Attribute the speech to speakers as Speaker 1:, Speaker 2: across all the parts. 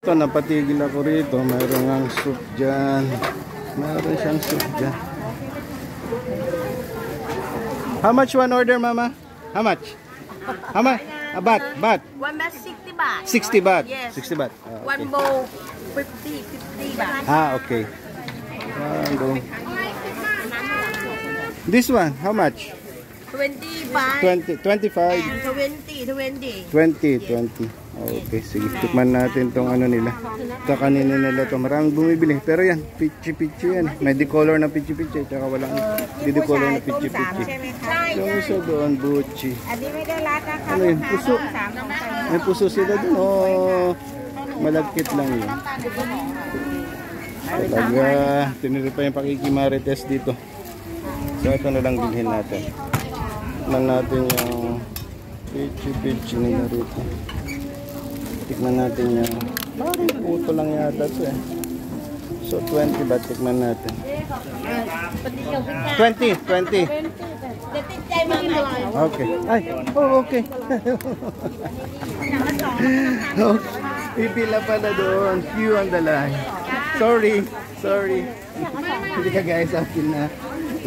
Speaker 1: Ito, napatigil ako rito. Mayroon ngang soup dyan. Mayroon siyang soup dyan. How much one order, mama? How much? How much? A bat? Bat?
Speaker 2: One bat 60 baht.
Speaker 1: 60 baht?
Speaker 2: Yes.
Speaker 1: 60 baht. Ah, okay.
Speaker 2: One bowl 50 baht.
Speaker 1: Ah, okay. One bowl. This one, how much?
Speaker 2: 20 baht.
Speaker 1: 20, 25.
Speaker 2: And 20.
Speaker 1: 20. Okay, sige. Tikman natin tong ano nila. Ito kanina nila to. Maraming bumibili. Pero yan, pichi-pichi yan. May decolor na pichi-pichi. Tsaka walang decolor na pichi-pichi. Yung isa doon, buchi. Ano yun? Puso. May puso sila doon. Oh, malagkit lang yun. Talaga, tinili pa yung pakikimarites dito. So, ito na lang bilhin natin. Tignan natin yung pichi-pichi nila rito. Tignan natin yung parang puto lang yata ito eh. So 20 ba? Tignan natin. 20. Okay. Ay, oh okay. Okay. Pipila pala doon. Queue on the line. Sorry. Hindi ka guys akin na.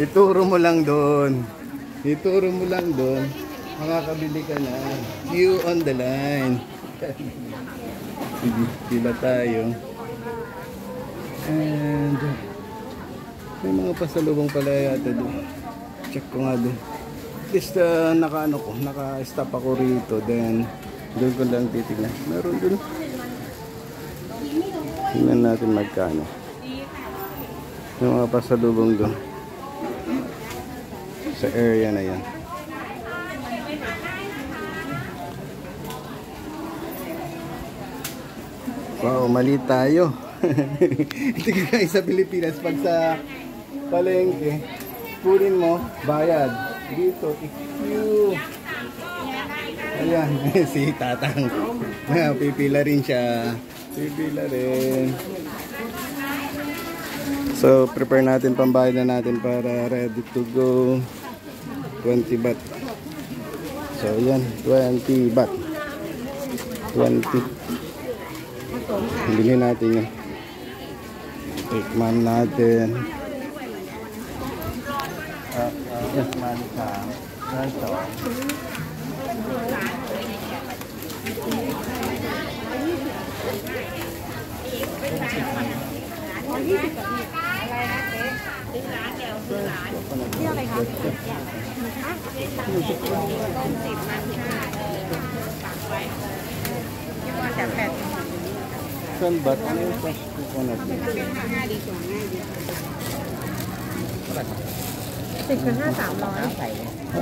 Speaker 1: Ituro mo lang doon. Makakabili ka na. Queue on the line. Pila tayo. And may mga pasalubong pala yata doon. Check ko nga doon. At least naka-stop ako rito. Then doon ko lang titignan. Meron doon. Tingnan natin magkano. Yung mga pasalubong doon. Sa area na yan. Wow, mali tayo. Ito ka sa Pilipinas, pag sa palengke, kunin mo, bayad. Dito, i-queue. Ayan, si Tatang. Pipila rin siya. Pipila rin. So, prepare natin, pambayad na natin para ready to go. 20 baht. So, ayan, 20 baht. 20. Bilhin natin yun. Tikman natin. Tikman ka. Ito.
Speaker 2: อะไรคะ
Speaker 1: Saan ba? Ano yung fresh coconut?
Speaker 2: 10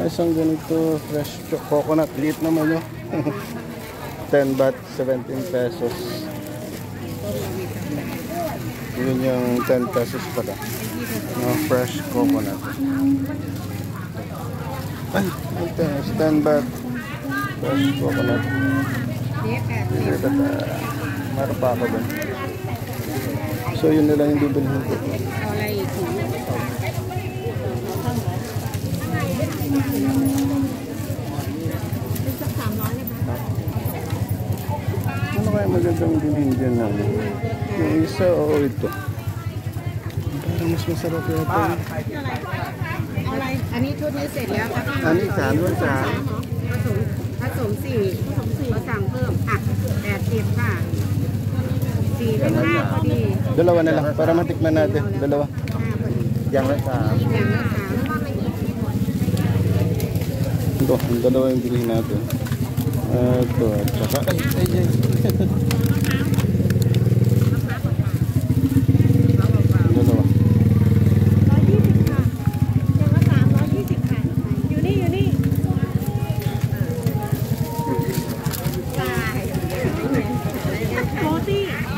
Speaker 1: isang ganito fresh coconut. Liit naman yun. 10 baht, 17 pesos. Yun yung 10 pesos pala. No, fresh coconut. Ay, ito. 10 baht. Fresh coconut. Meron pa ako dun. So yun na lang yung bibilhin ko. Ano kaya magandang bilhin dyan namin? Yung isa o ito? Parang mas masarap yata.
Speaker 2: อันนี้ชุดนี้เสร็จแล้วค่ะ
Speaker 1: อันนี้3 ด้วย 3
Speaker 2: ผสม4มาสั่งเพิ่มอ่ะ80ค่ะ4เป็น5พอดี
Speaker 1: Dalawa na lang para matikman natin. Dalawa. Yang lang sa. Ito, ang dalawa yung bilhin natin. Ito, at saka ay. Dalawa.
Speaker 2: 120ค่ะอย่างละ320ค่ะอยู่นี่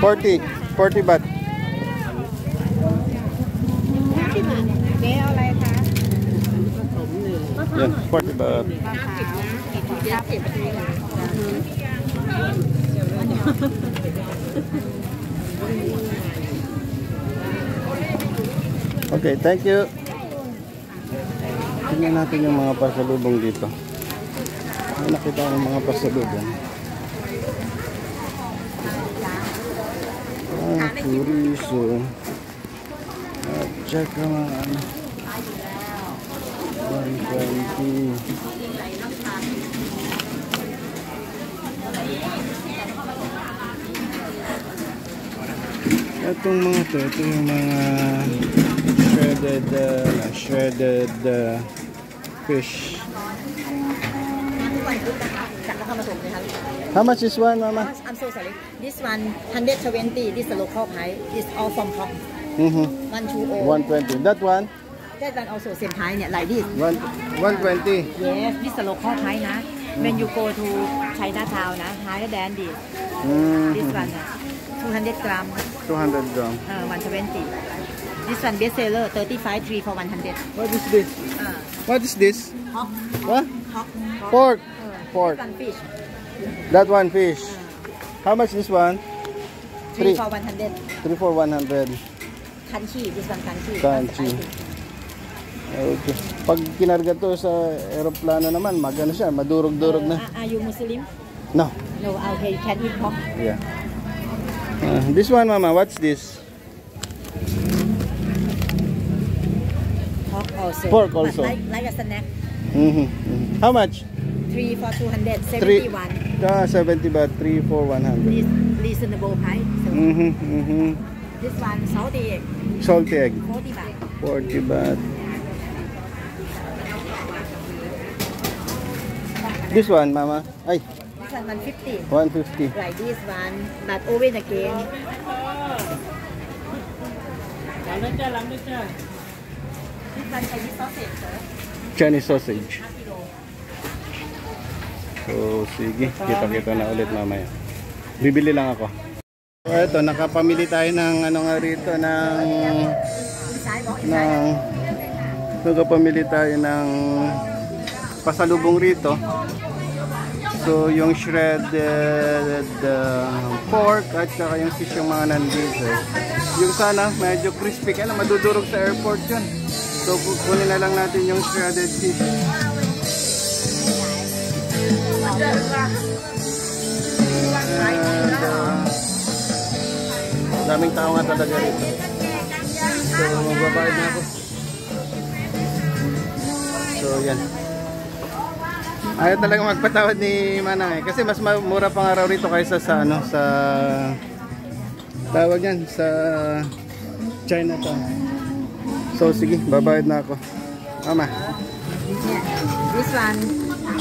Speaker 2: 40
Speaker 1: 40 baht. Yan, 40 baht. Okay, thank you. Tingnan natin yung mga pasalubong dito. May nakita ko ng mga pasalubong. Chorizo. At saka mga ano. 120. Itong mga to, ito yung mga shredded fish. How much is one, Mama?
Speaker 3: I'm so sorry. This one 120. This is the local price. It's all from Hong
Speaker 1: Mm-hmm.
Speaker 3: 120.
Speaker 1: 120. That one?
Speaker 3: That one also same price, like this.
Speaker 1: 120.
Speaker 3: Yes, this is the local price. Nah. When you go to Chinatown, higher than this. This one, 200 gram.
Speaker 1: 200 gram.
Speaker 3: 120. This one bestseller, 35, 3 for 100.
Speaker 1: What is this? What is this?
Speaker 3: Hog.
Speaker 1: What?
Speaker 3: Hog.
Speaker 1: Pork. Pork.
Speaker 3: This one fish.
Speaker 1: That one fish. How much this one?
Speaker 3: 3 for 100.
Speaker 1: 3 for 100.
Speaker 3: Kanchi. This one kanchi.
Speaker 1: Kanchi. Okay. Pag kinarga to sa aeroplano naman, magano siya, madurog-durog na.
Speaker 3: Are you Muslim?
Speaker 1: No.
Speaker 3: No, okay, can eat pork.
Speaker 1: Yeah. This one, Mama, what's this?
Speaker 3: Pork also.
Speaker 1: Pork also.
Speaker 3: Like a snack.
Speaker 1: How much?
Speaker 3: 3 for 200.
Speaker 1: 3.
Speaker 3: 71.
Speaker 1: 70 baht, 3 for 100.
Speaker 3: This reasonable price. So this one salty egg.
Speaker 1: Salty egg.
Speaker 3: 40 baht.
Speaker 1: 40 baht. This one, Mama. Ay,
Speaker 3: This one 150.
Speaker 1: 150.
Speaker 3: Like this one, but oven again. This one Chinese sausage, sir.
Speaker 1: Chinese sausage. So, sige. Kita-kita na ulit mamaya. Bibili lang ako. So, eto, nakapamili tayo ng ano nga rito, nakapamili tayo ng pasalubong rito. So, yung shredded pork at saka yung fish yung mga nandito. Yung sana, medyo crispy. Kaya madudurog sa airport yun. So, kukunin na lang natin yung shredded fish. Daming tao nga talaga rito. So, magbabayad na ako. So, yan. Ayaw talaga magpatawad ni Manang eh. Kasi mas mura pang araw rito kaysa sa ano, sa tawag yan, sa Chinatown. So sige, babayad na ako. Mama.
Speaker 3: This one,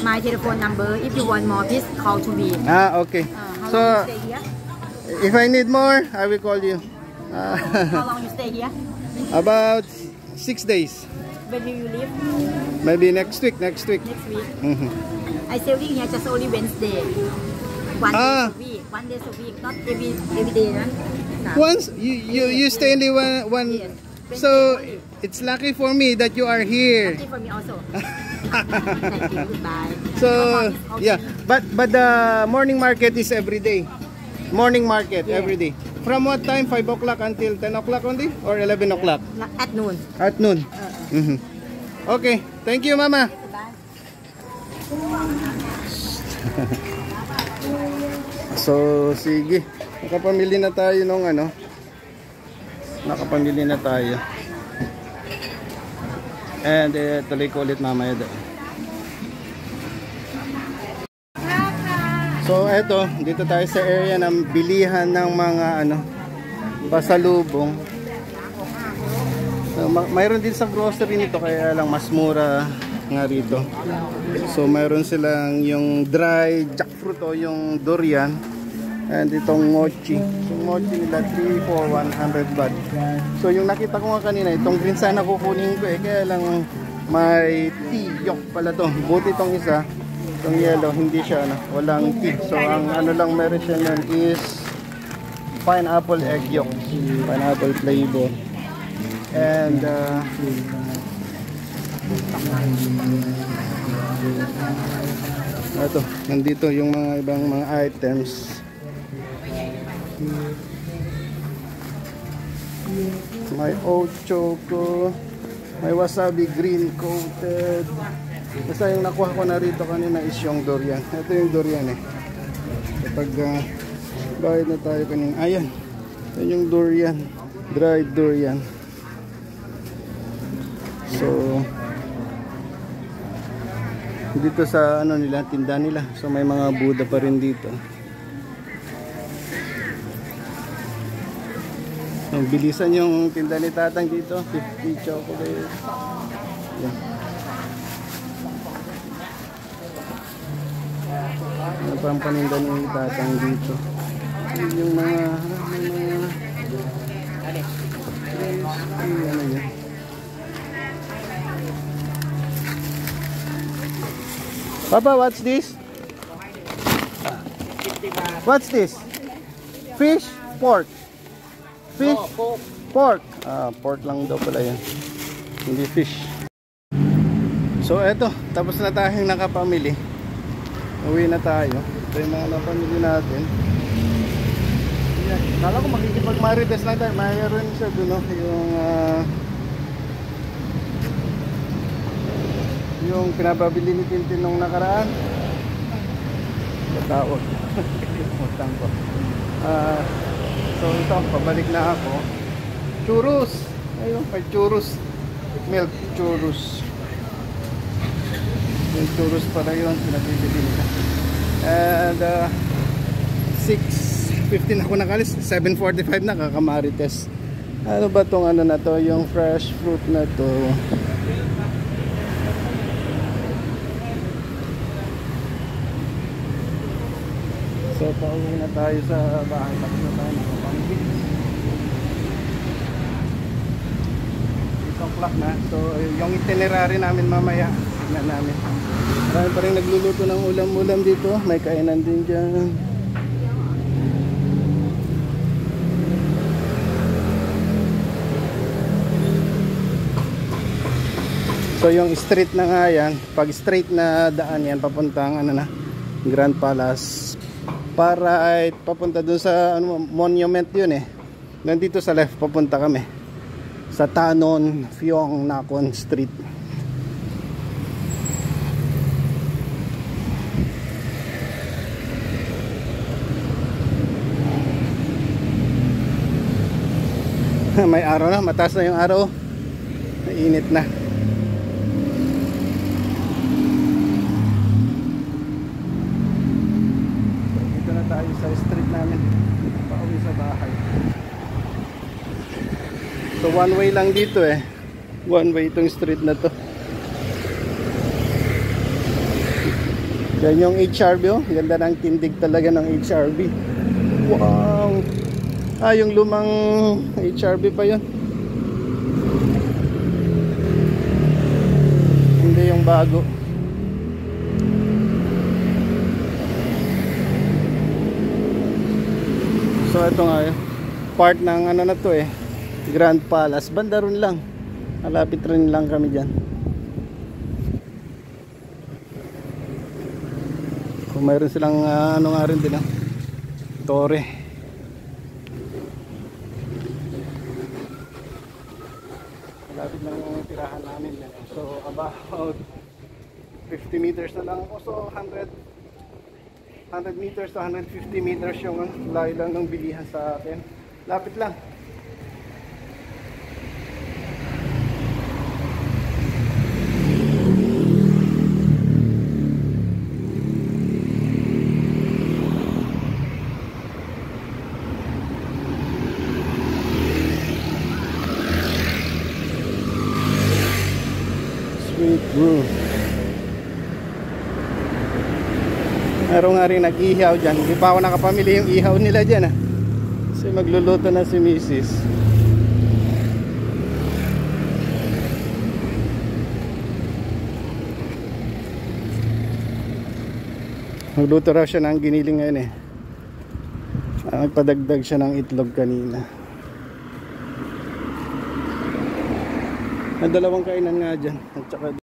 Speaker 3: my telephone number. If you want more, please call to me.
Speaker 1: Okay.
Speaker 3: How
Speaker 1: So,
Speaker 3: long you stay here?
Speaker 1: if I need more, I will call you.
Speaker 3: How long you stay here?
Speaker 1: About 6 days.
Speaker 3: When will you leave?
Speaker 1: Maybe next week.
Speaker 3: Next week. I selling here just only Wednesday. One day a week. 1 day a week, not every day.
Speaker 1: Once you stay only one.
Speaker 3: Yes.
Speaker 1: So it's lucky for me that you are here.
Speaker 3: Lucky for me also. Thank you. Goodbye.
Speaker 1: So yeah, but the morning market is every day. Morning market every day. From what time? 5 o'clock until 10 o'clock only, or 11 o'clock?
Speaker 3: At noon.
Speaker 1: At noon. Okay, thank you, Mama.
Speaker 3: Goodbye.
Speaker 1: So sige, nakapamili na tayo nung ano. Nakapamili na tayo. And tuloy ko ulit mamaya doon. So eto, dito tayo sa area ng bilihan ng mga ano, pasalubong. So, mayroon din sa grocery nito kaya lang mas mura nga rito. So mayroon silang yung dry jackfruit o yung durian. And itong mochi. So mochi nila 3 for 100 baht. So yung nakita ko nga kanina, itong green sana kukunin ko eh. Kaya lang may tea yolk pala to. Buti itong isa. Itong yellow, hindi siya ano, walang tea. So ang ano lang meron siya nun is pineapple egg yolk. Pineapple flavor. And Ito, nandito yung mga ibang mga items. May oat choco, may wasabi green coated. Basta yung nakuha ko na rito kanina is yung durian. Ito yung durian eh. Kapag bayad na tayo kanina. Ayan, ito yung durian, dried durian. So dito sa ano nila, tinda nila. So may mga Buddha pa rin dito. So, bilisan yung tinda ni Tatang dito. 50 chocolate. Yan. Ano pa ang paninda ni Tatang dito? Yung mga ano yan? Papa, what's this? What's this? Fish? Pork? Fish? Pork. Pork lang daw pala yan. Hindi fish. So eto, tapos na tayong nakapamili. Uwi na tayo. Ito yung mga napamili natin. Kala ko makikipag-marites lang tayo. Mayroon siya doon, no? Yung pinababili ni Tintin nung nakaraan. Katawag. Utang ko. So ito, pabalik na ako. Churros. Ayun, may churros. Milk churros. Yung churros pala yun, pinabibili nila. And 6:15 ako nakalis. 7:45 na, kakamarites. Ano ba tong ano na to? Yung fresh fruit na to. So pauwi na tayo sa bahay. Tapos na tayo nakapamigil. 8 o'clock na. So yung itinerary namin mamaya na namin. Marami pa rin nagluluto ng ulam-ulam dito. May kainan din dyan. So yung street na nga yan, pag straight na daan yan, papuntang ano na, Grand Palace. Para ay papunta dun sa ano, monument yun eh. Nandito sa left papunta kami sa Tanon Pheong Nakhon Street. May araw na, mataas na yung araw. Mainit na. Tayo sa street namin pauwi sa bahay. So one way lang dito eh. One way itong street na to. Yan yung HRB oh. Ganda ng tindig talaga ng HRB. Wow. Yung lumang HRB pa yun. Hindi yung bago. So ito nga part ng ano na to eh, Grand Palace. Banda ron lang. Malapit rin lang kami dyan. Kung mayroon silang ano nga rin din Torre. Malapit lang yung tirahan namin yan. So about 50 meters na lang ako. So 100 meters to 150 meters yung layo lang ng bilihan sa atin. Lapit lang. Sweet brew. Meron nga rin nag-ihaw dyan. Hindi pa ako nakapamili yung ihaw nila dyan Kasi magluluto na si Mrs. Magluto raw siya ng giniling ngayon Nagpadagdag siya ng itlog kanina. May dalawang kainan nga dyan. At saka